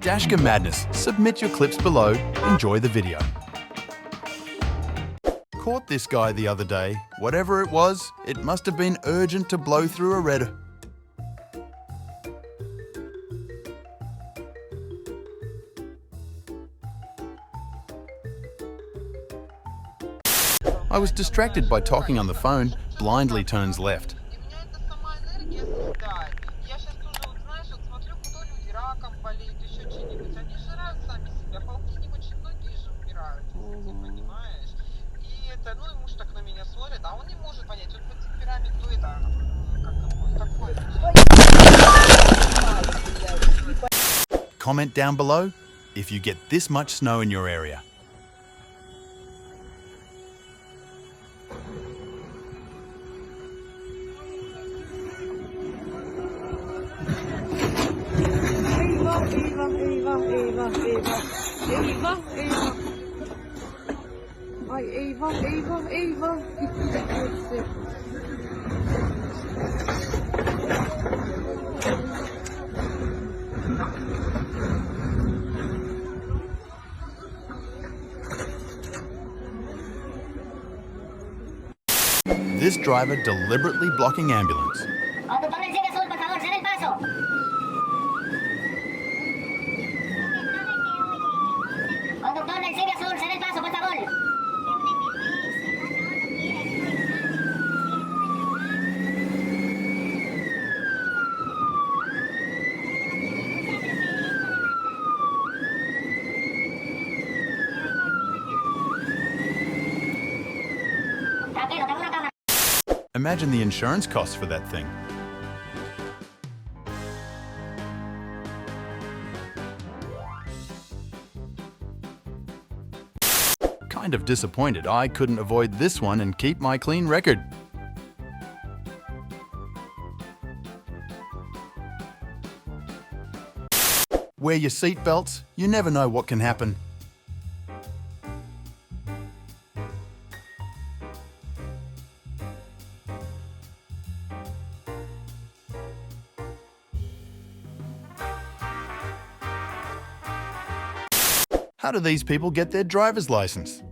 Dashcam madness. Submit your clips below. Enjoy the video. Caught this guy the other day. Whatever it was, it must have been urgent to blow through a red. I was distracted by talking on the phone, blindly turns left. Comment down below if you get this much snow in your area. Eva. This driver deliberately blocking ambulance. Imagine the insurance costs for that thing. Kind of disappointed I couldn't avoid this one and keep my clean record. Wear your seatbelts, you never know what can happen. How do these people get their driver's license?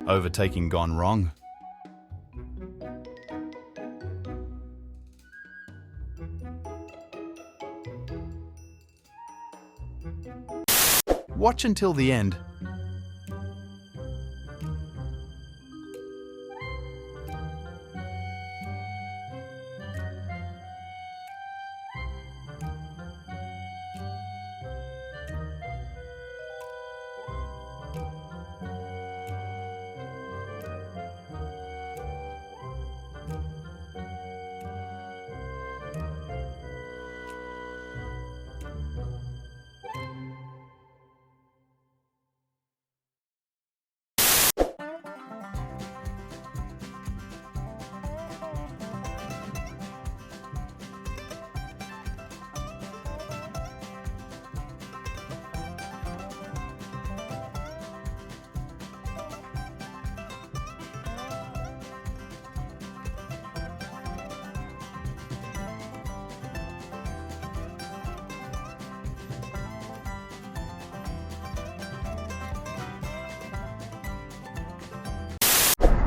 Overtaking gone wrong. Watch until the end.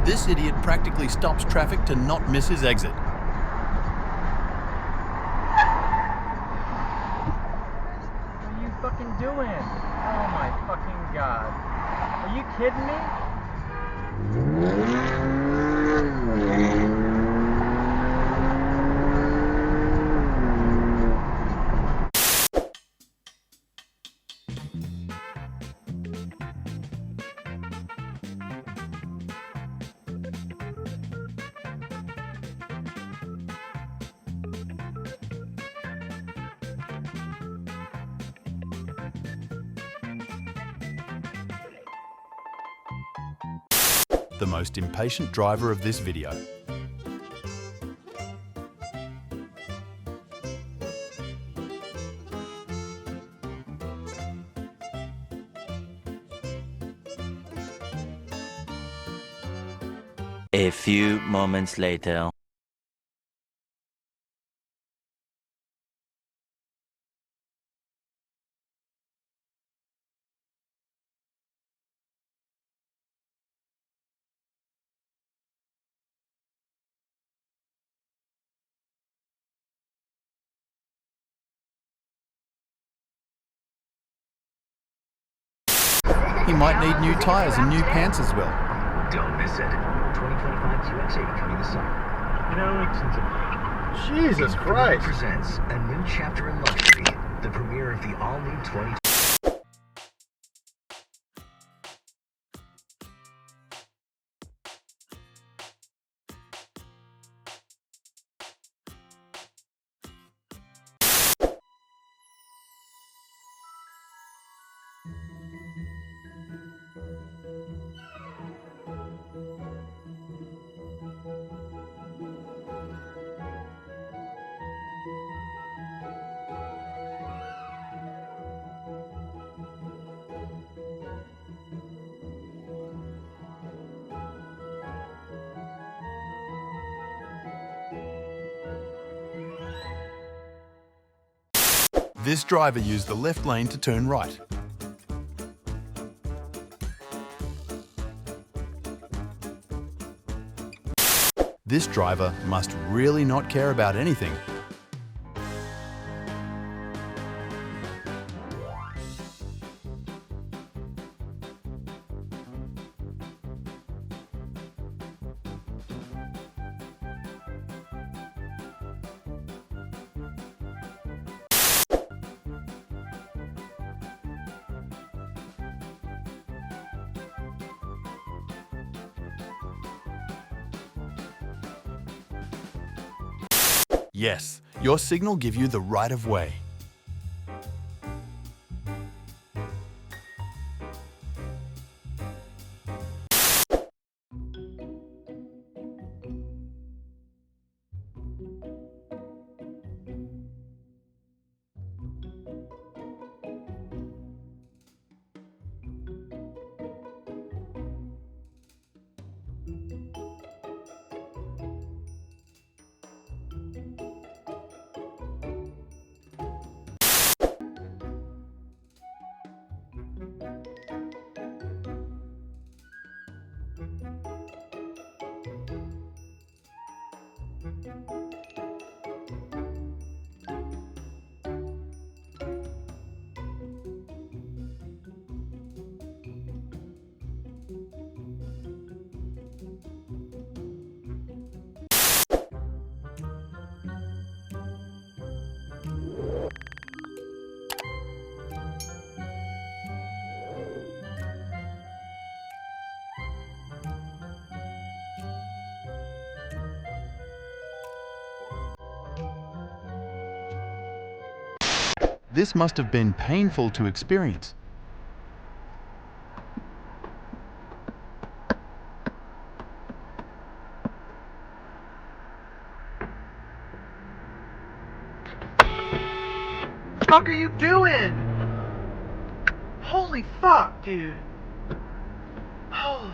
This idiot practically stops traffic to not miss his exit. What are you fucking doing? Oh my fucking god. Are you kidding me? The most impatient driver of this video. A few moments later. He might need new tires and new pants as well. Don't miss it. 2025 QX80 coming this summer. You know, Jesus Christ. Presents a new chapter in luxury, the premiere of the all-new 20. This driver used the left lane to turn right. This driver must really not care about anything. Yes, your signal gives you the right of way. This must have been painful to experience. What the fuck are you doing? Holy fuck, dude. Holy.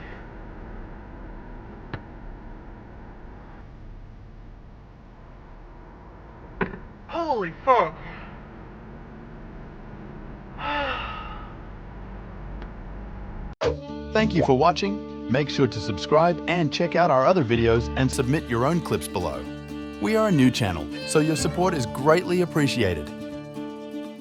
Holy fuck. Thank you for watching. Make sure to subscribe and check out our other videos and submit your own clips below. We are a new channel, so your support is greatly appreciated.